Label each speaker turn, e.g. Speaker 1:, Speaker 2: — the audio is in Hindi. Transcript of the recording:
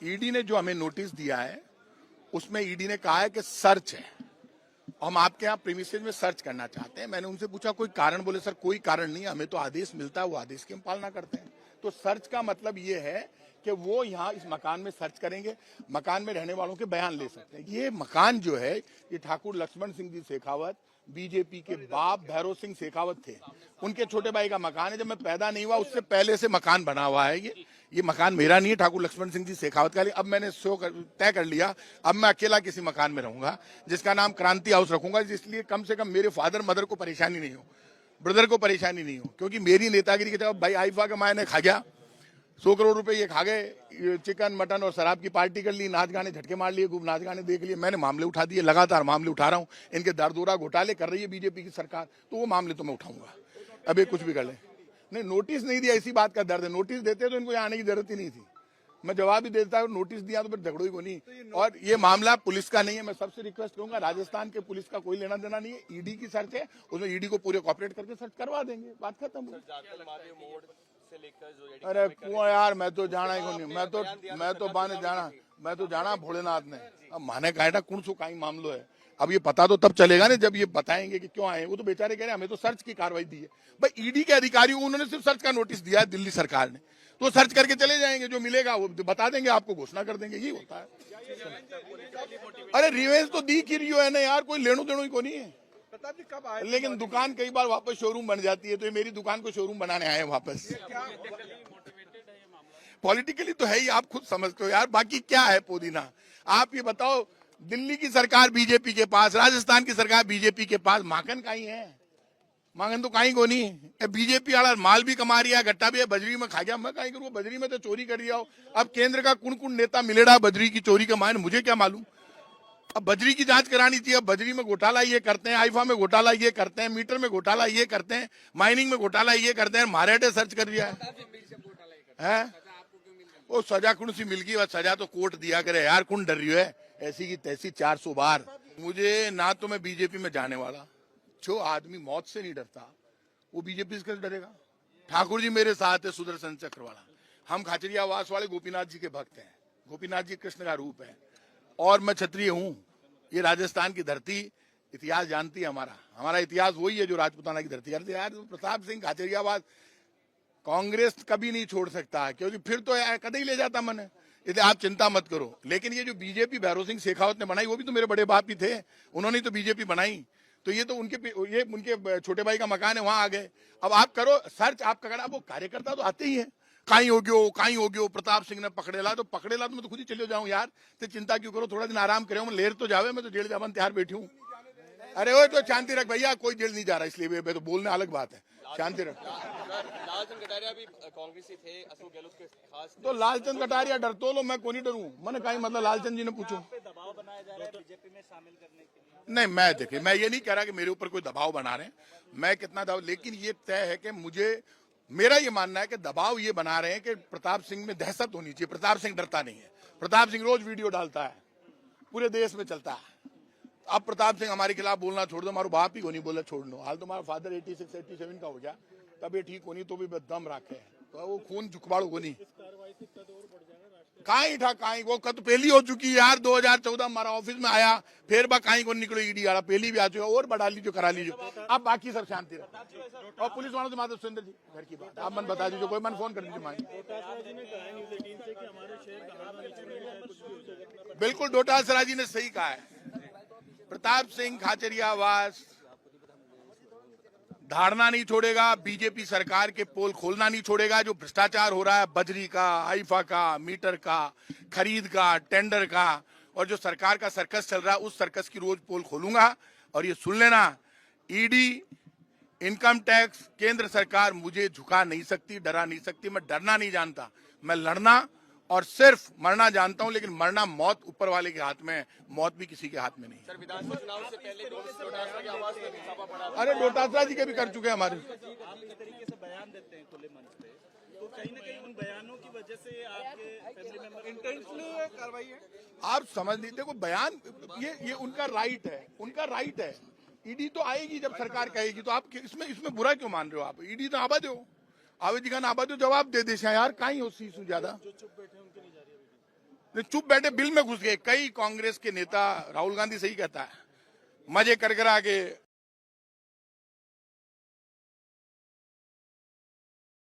Speaker 1: ईडी ने जो हमें नोटिस दिया है उसमें ईडी ने कहा है कि सर्च है, हम आपके यहाँ प्रीमिसेस में सर्च करना चाहते हैं। मैंने उनसे पूछा कोई कारण, बोले सर कोई कारण नहीं, हमें तो आदेश मिलता है, वो आदेश की हम पालना करते हैं। तो सर्च का मतलब ये है कि वो यहाँ इस मकान में सर्च करेंगे, मकान में रहने वालों के बयान ले सकते हैं। ये मकान जो है ये ठाकुर लक्ष्मण सिंह जी शेखावत, बीजेपी के बाप भैरव सिंह शेखावत थे, उनके छोटे भाई का मकान है। जब मैं पैदा नहीं हुआ उससे पहले से मकान बना हुआ है। ये मकान मेरा नहीं है, ठाकुर लक्ष्मण सिंह जी शेखावत का। अब मैंने तय कर लिया, अब मैं अकेला किसी मकान में रहूंगा जिसका नाम क्रांति हाउस रखूंगा, इसलिए कम से कम मेरे फादर मदर को परेशानी नहीं हो, ब्रदर को परेशानी नहीं हो, क्योंकि मेरी नेतागिरी के जब भाई आईफा के मायने खा गया 100 करोड़ रुपए, ये खा गए, चिकन मटन और शराब की पार्टी कर ली, नाच गाने झटके मार लिए, खूब नाच गाने देख लिए। मैंने मामले उठा दिए, लगातार मामले उठा रहा हूँ। इनके दरदोरा घोटाले कर रही है बीजेपी की सरकार, तो वो मामले तो मैं उठाऊंगा। अब ये कुछ भी कर ले, नहीं नोटिस नहीं दिया, इसी बात का दर्द है। नोटिस देते तो इनको यहाँ आने की जरूरत ही नहीं थी। मैं जवाब ही देता, नोटिस दिया तो फिर झगड़ो ही को नहीं। और ये मामला पुलिस का नहीं है, मैं सबसे रिक्वेस्ट करूंगा, राजस्थान के पुलिस का कोई लेना देना नहीं है। ईडी की सर्च है, उसमें ईडी को पूरे कॉपरेट करके सर्च करवा देंगे, बात खत्म हो। अरे क्यों यार, मैं तो जाना ही नहीं, मैं तो जाना भोलेनाथ ने। अब माने काटा कौन सो काई मामलो है, अब ये पता तो तब चलेगा ना जब ये बताएंगे कि क्यों आए। वो तो बेचारे कह रहे हैं हमें तो सर्च की कार्रवाई दी है। भाई ईडी के अधिकारियों को उन्होंने सिर्फ सर्च का नोटिस दिया है दिल्ली सरकार ने, तो सर्च करके चले जाएंगे, जो मिलेगा वो बता देंगे, आपको घोषणा कर देंगे, ये होता है। अरे रिवेंज तो दी की रही है ना यार, कोई लेनो देनो ही को नहीं है। लेकिन दुकान कई बार वापस शोरूम बन जाती है, तो ये मेरी दुकान को शोरूम बनाने आए वापस। पॉलिटिकली तो है ही, आप खुद समझते हो यार, बाकी क्या है पुदीना। आप ये बताओ, दिल्ली की सरकार बीजेपी के पास, राजस्थान की सरकार बीजेपी के पास, माखन कहीं है? माखन तो कहीं को नहीं। बीजेपी वाला माल भी कमा रही है, गट्टा भी है, बजरी में खा गया। मैं कहीं करूँ, बजरी में तो चोरी कर दिया हो। अब केंद्र का कुण नेता मिलेगा बजरी की चोरी का मान, मुझे क्या मालूम। अब बजरी की जांच करानी चाहिए। बजरी में घोटाला ये करते हैं, आईफा में घोटाला ये करते हैं, मीटर में घोटाला ये करते हैं, माइनिंग में घोटाला ये करते हैं। मारेटे सर्च कर दिया है। वो सजा कौन सी मिल गई, सजा तो कोर्ट दिया करे यार, कौन डर रही है ऐसी की तैसी 400 बार। मुझे ना तो मैं बीजेपी में जाने वाला, जो आदमी मौत से नहीं डरता वो बीजेपी से कैसे डरेगा। ठाकुर जी मेरे साथ है, सुदर्शन चक्र वाला, हम खाचरियावास वाले गोपीनाथ जी के भक्त हैं। गोपीनाथ जी कृष्ण का रूप है, और मैं क्षत्रिय हूँ। ये राजस्थान की धरती इतिहास जानती है, हमारा इतिहास वही है जो राजपूताना की धरती है। यार प्रताप सिंह खाचरियावास कांग्रेस कभी नहीं छोड़ सकता, क्योंकि फिर तो कदे ही ले जाता मन, इसलिए आप चिंता मत करो। लेकिन ये जो बीजेपी भैरव सिंह शेखावत ने बनाई, वो भी तो मेरे बड़े बाप ही थे, उन्होंने तो बीजेपी बनाई। तो ये तो उनके छोटे भाई का मकान है, वहां आ गए। अब आप करो सर्च, आपका करना, वो कार्यकर्ता तो आते ही है। कहीं हो गयो प्रताप सिंह ने पकड़ेला तो मैं तो खुद ही चले जाऊं यार, तो चिंता क्यों करो, थोड़ा दिन आराम करे, मैं लेर तो जावे, मैं तो जेल जावन तैयार बैठी हूँ। अरे वो तो शांति रख भैया, कोई जेल नहीं जा रहा, इसलिए मैं तो बोलने अलग बात है, शांति रख।
Speaker 2: लालचंद कटारिया भी कांग्रेसी थे, अशोक गहलोत के खास।
Speaker 1: तो लालचंद कटारिया डरतो लो, मैं को नहीं डरूं। मैंने कहीं मतलब लालचंद जी ने पूछो,
Speaker 3: दबाव बनाया जा रहा है बीजेपी में शामिल करने के लिए।
Speaker 1: नहीं, मैं देखिए, मैं ये नहीं कह रहा कि मेरे ऊपर कोई दबाव बना रहे हैं, मैं कितना दबाव, लेकिन ये तय है कि मेरा ये मानना है कि दबाव ये बना रहे हैं कि प्रताप सिंह में दहशत होनी चाहिए। प्रताप सिंह डरता नहीं है, प्रताप सिंह रोज वीडियो डालता है, पूरे देश में चलता है। अब प्रताप सिंह हमारे खिलाफ बोलना छोड़ दो, हमारे बाप ही को नहीं बोला छोड़ दो। हाल तुम्हारा फादर 86 87 का हो गया, तब ये ठीक होनी तो भी दम रखे, तो वो खून झुकबाड़ो को नहीं कहीं था, कहीं वो कद पहली हो चुकी है यार। 2014 हमारा ऑफिस में आया, फिर बा कहीं को निकलो ईडी वाला, पहली भी आ चुका, और बढ़ा लीजिए, करा लीजिए। अब बाकी सब शांति रहे। और पुलिस वालों से माधव सुरेंद्र जी घर की बात आप मन बता दीजिए, कोई मन फोन कर दीजिए। बिल्कुल डोटासरा जी ने सही कहा है, प्रताप सिंह खाचरियावास धारणा नहीं छोड़ेगा, बीजेपी सरकार के पोल खोलना नहीं छोड़ेगा। जो भ्रष्टाचार हो रहा है बजरी का, आईफा का, मीटर का, खरीद का, टेंडर का, और जो सरकार का सर्कस चल रहा है, उस सर्कस की रोज पोल खोलूंगा। और ये सुन लेना, ईडी, इनकम टैक्स, केंद्र सरकार मुझे झुका नहीं सकती, डरा नहीं सकती। मैं डरना नहीं जानता, मैं लड़ना और सिर्फ मरना जानता हूं, लेकिन मरना मौत ऊपर वाले के हाथ में है, मौत भी किसी के हाथ में नहीं।
Speaker 2: सर, विधानसभा चुनाव से पहले डोटासरा की आवाज में भी छापा पड़ा।
Speaker 1: अरे डोटासरा जी के भी कर चुके हैं हमारे।
Speaker 3: आप इस तरीके से बयान देते हैं खुले मंच पे, तो कहीं ना कहीं उन बयानों की वजह से आपके फैमिली मेंबर इंटेंशनली कार्रवाई है।
Speaker 1: आप समझ नहीं, देखो बयान ये उनका राइट है, उनका राइट है। ईडी तो आएगी जब सरकार कहेगी, तो आप इसमें बुरा क्यों मान रहे हो आप? ईडी तो आबाद हो, आवेदी का आबाद हो, जवाब दे दे यार, कहीं हो सी ज्यादा। चुप बैठे बिल में घुस गए। कई कांग्रेस के नेता, राहुल गांधी सही कहता है, मजे कर आके